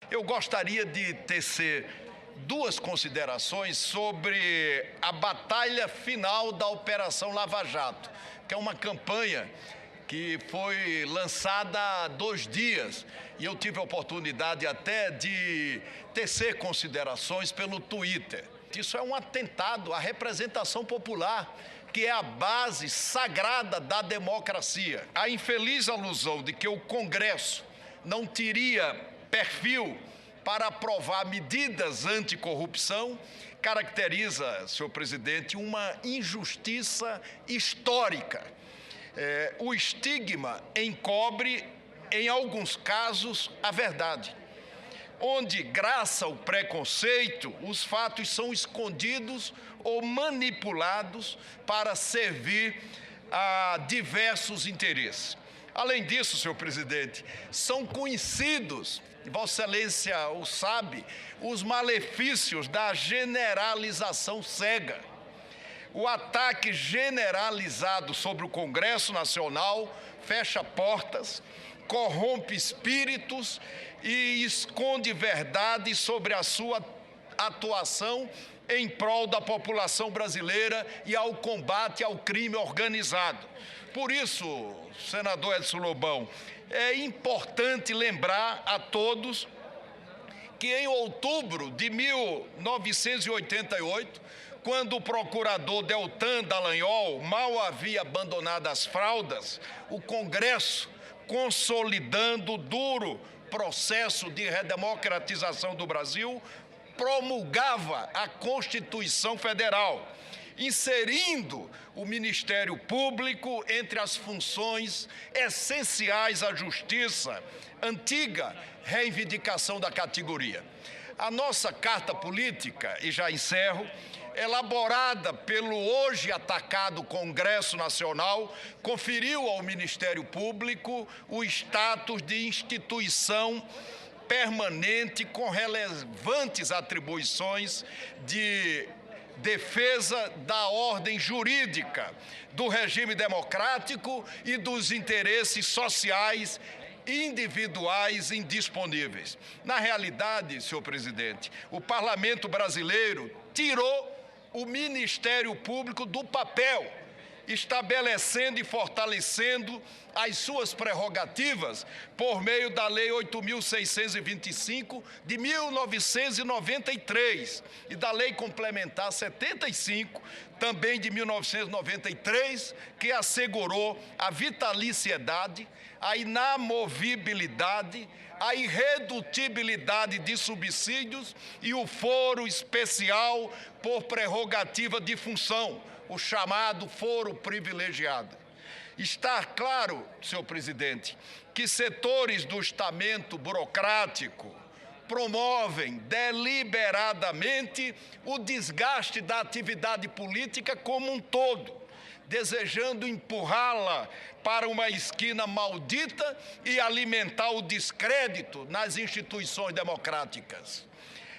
Eu gostaria de tecer duas considerações sobre a batalha final da Operação Lava Jato, que é uma campanha que foi lançada há 2 dias e eu tive a oportunidade até de tecer considerações pelo Twitter. Isso é um atentado à representação popular, que é a base sagrada da democracia. A infeliz alusão de que o Congresso não teria perfil para aprovar medidas anticorrupção caracteriza, senhor presidente, uma injustiça histórica. O estigma encobre, em alguns casos, a verdade. Onde graça o preconceito, os fatos são escondidos ou manipulados para servir a diversos interesses. Além disso, senhor presidente, são conhecidos, Vossa Excelência o sabe, os malefícios da generalização cega. O ataque generalizado sobre o Congresso Nacional fecha portas, corrompe espíritos e esconde verdade sobre a sua atuação em prol da população brasileira e ao combate ao crime organizado. Por isso, senador Edson Lobão, é importante lembrar a todos que em outubro de 1988, quando o procurador Deltan Dallagnol mal havia abandonado as fraldas, o Congresso, consolidando o duro processo de redemocratização do Brasil, promulgava a Constituição Federal, inserindo o Ministério Público entre as funções essenciais à Justiça, antiga reivindicação da categoria. A nossa Carta Política, e já encerro, elaborada pelo hoje atacado Congresso Nacional, conferiu ao Ministério Público o status de instituição permanente com relevantes atribuições de defesa da ordem jurídica, do regime democrático e dos interesses sociais individuais indisponíveis. Na realidade, senhor presidente, o parlamento brasileiro tirou o Ministério Público do papel, estabelecendo e fortalecendo as suas prerrogativas por meio da Lei 8.625 de 1993 e da Lei Complementar 75, também de 1993, que assegurou a vitaliciedade, a inamovibilidade, a irredutibilidade de subsídios e o foro especial por prerrogativa de função, o chamado foro privilegiado. Está claro, senhor presidente, que setores do estamento burocrático promovem deliberadamente o desgaste da atividade política como um todo, desejando empurrá-la para uma esquina maldita e alimentar o descrédito nas instituições democráticas.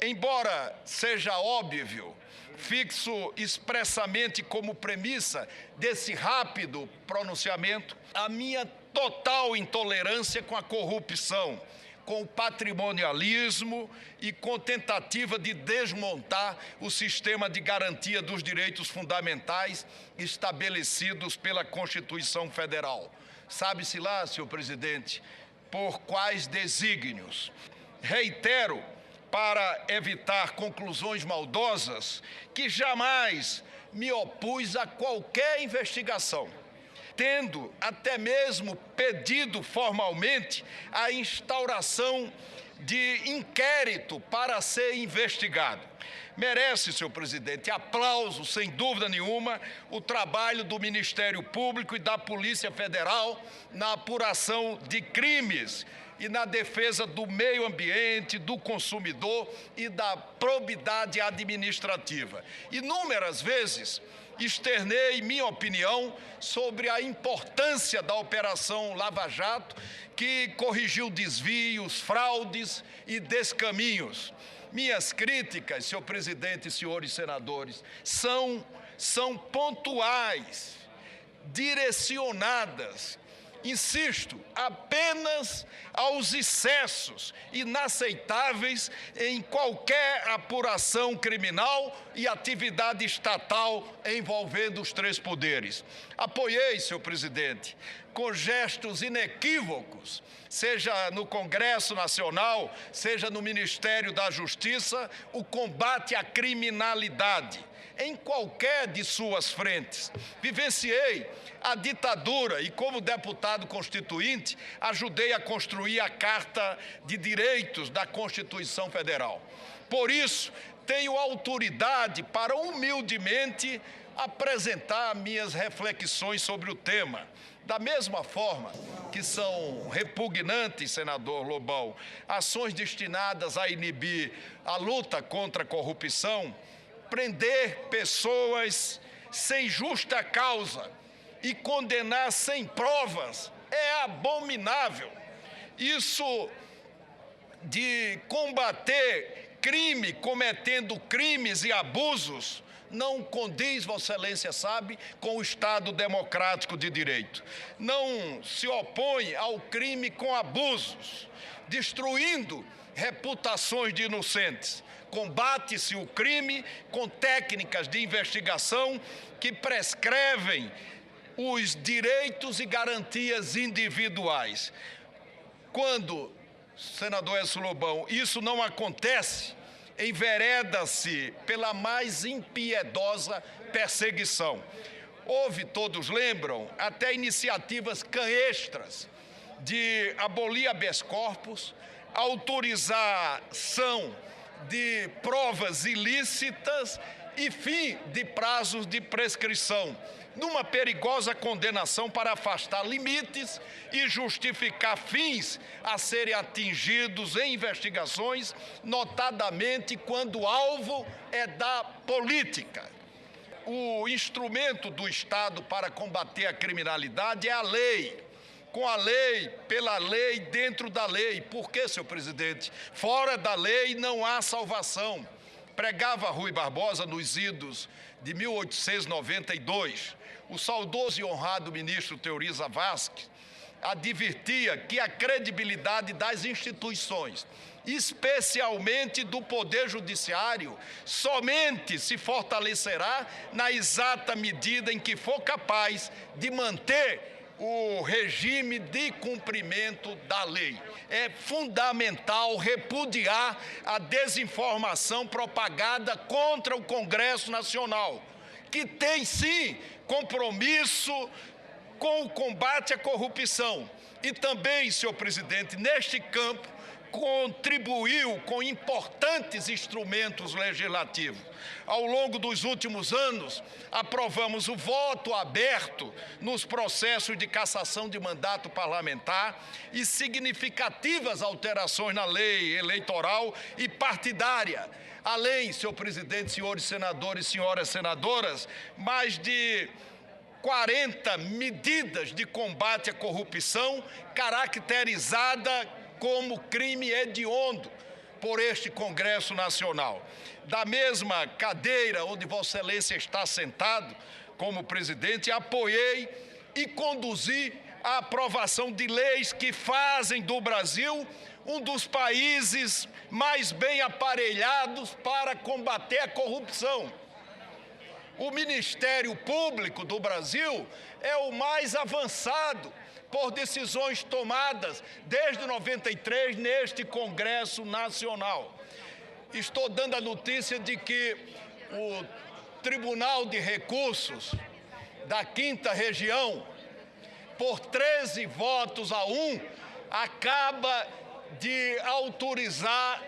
Embora seja óbvio, fixo expressamente como premissa desse rápido pronunciamento, a minha total intolerância com a corrupção, com o patrimonialismo e com tentativa de desmontar o sistema de garantia dos direitos fundamentais estabelecidos pela Constituição Federal. Sabe-se lá, senhor presidente, por quais desígnios. Reitero, para evitar conclusões maldosas, que jamais me opus a qualquer investigação, tendo até mesmo pedido formalmente a instauração de inquérito para ser investigado. Merece, senhor presidente, aplauso, sem dúvida nenhuma, o trabalho do Ministério Público e da Polícia Federal na apuração de crimes e na defesa do meio ambiente, do consumidor e da probidade administrativa. Inúmeras vezes externei minha opinião sobre a importância da Operação Lava Jato, que corrigiu desvios, fraudes e descaminhos. Minhas críticas, senhor presidente e senhores senadores, são pontuais, direcionadas insisto, apenas aos excessos inaceitáveis em qualquer apuração criminal e atividade estatal envolvendo os três poderes. Apoiei, senhor presidente, com gestos inequívocos, seja no Congresso Nacional, seja no Ministério da Justiça, o combate à criminalidade em qualquer de suas frentes. Vivenciei a ditadura e, como deputado constituinte, ajudei a construir a Carta de Direitos da Constituição Federal. Por isso, tenho autoridade para humildemente apresentar minhas reflexões sobre o tema. Da mesma forma que são repugnantes, senador Lobão, ações destinadas a inibir a luta contra a corrupção, prender pessoas sem justa causa e condenar sem provas é abominável. Isso de combater crime, cometendo crimes e abusos, não condiz, Vossa Excelência sabe, com o Estado democrático de direito. Não se opõe ao crime com abusos, destruindo reputações de inocentes. Combate-se o crime com técnicas de investigação que prescrevem os direitos e garantias individuais. Quando, senador Écio Lobão, isso não acontece, envereda-se pela mais impiedosa perseguição. Houve, todos lembram, até iniciativas canhestras de abolir habeas corpus, autorização de provas ilícitas e fim de prazos de prescrição, numa perigosa condenação para afastar limites e justificar fins a serem atingidos em investigações, notadamente quando o alvo é da política. O instrumento do Estado para combater a criminalidade é a lei. Com a lei, pela lei, dentro da lei. Por quê, senhor presidente? Fora da lei não há salvação. Pregava Rui Barbosa nos idos de 1892. O saudoso e honrado ministro Teori Zavascki advertia que a credibilidade das instituições, especialmente do Poder Judiciário, somente se fortalecerá na exata medida em que for capaz de manter o regime de cumprimento da lei. É fundamental repudiar a desinformação propagada contra o Congresso Nacional, que tem, sim, compromisso com o combate à corrupção. E também, senhor presidente, neste campo, contribuiu com importantes instrumentos legislativos. Ao longo dos últimos anos, aprovamos o voto aberto nos processos de cassação de mandato parlamentar e significativas alterações na lei eleitoral e partidária. Além, senhor presidente, senhores senadores e senhoras senadoras, mais de 40 medidas de combate à corrupção caracterizada como crime hediondo por este Congresso Nacional. Da mesma cadeira onde Vossa Excelência está sentado, como presidente, apoiei e conduzi a aprovação de leis que fazem do Brasil um dos países mais bem aparelhados para combater a corrupção. O Ministério Público do Brasil é o mais avançado por decisões tomadas desde 93 neste Congresso Nacional. Estou dando a notícia de que o Tribunal de Recursos da 5ª Região, por 13 votos a 1, acaba de autorizar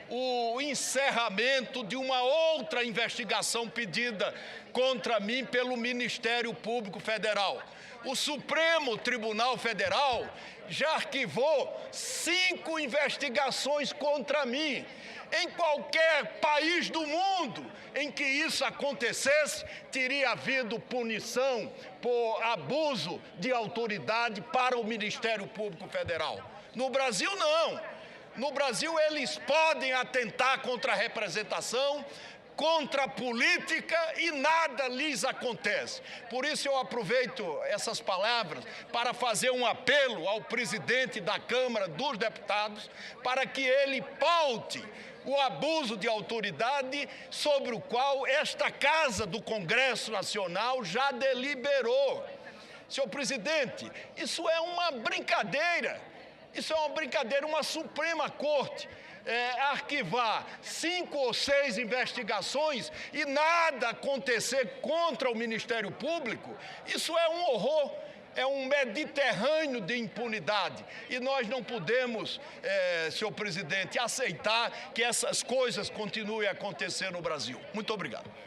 o encerramento de uma outra investigação pedida contra mim pelo Ministério Público Federal. O Supremo Tribunal Federal já arquivou 5 investigações contra mim. Em qualquer país do mundo em que isso acontecesse, teria havido punição por abuso de autoridade para o Ministério Público Federal. No Brasil, não. No Brasil, eles podem atentar contra a representação, contra a política e nada lhes acontece. Por isso eu aproveito essas palavras para fazer um apelo ao presidente da Câmara dos Deputados para que ele paute o abuso de autoridade sobre o qual esta Casa do Congresso Nacional já deliberou. Senhor presidente, isso é uma brincadeira. Isso é uma brincadeira, uma Suprema Corte arquivar 5 ou 6 investigações e nada acontecer contra o Ministério Público, isso é um horror, é um Mediterrâneo de impunidade. E nós não podemos, senhor presidente, aceitar que essas coisas continuem a acontecer no Brasil. Muito obrigado.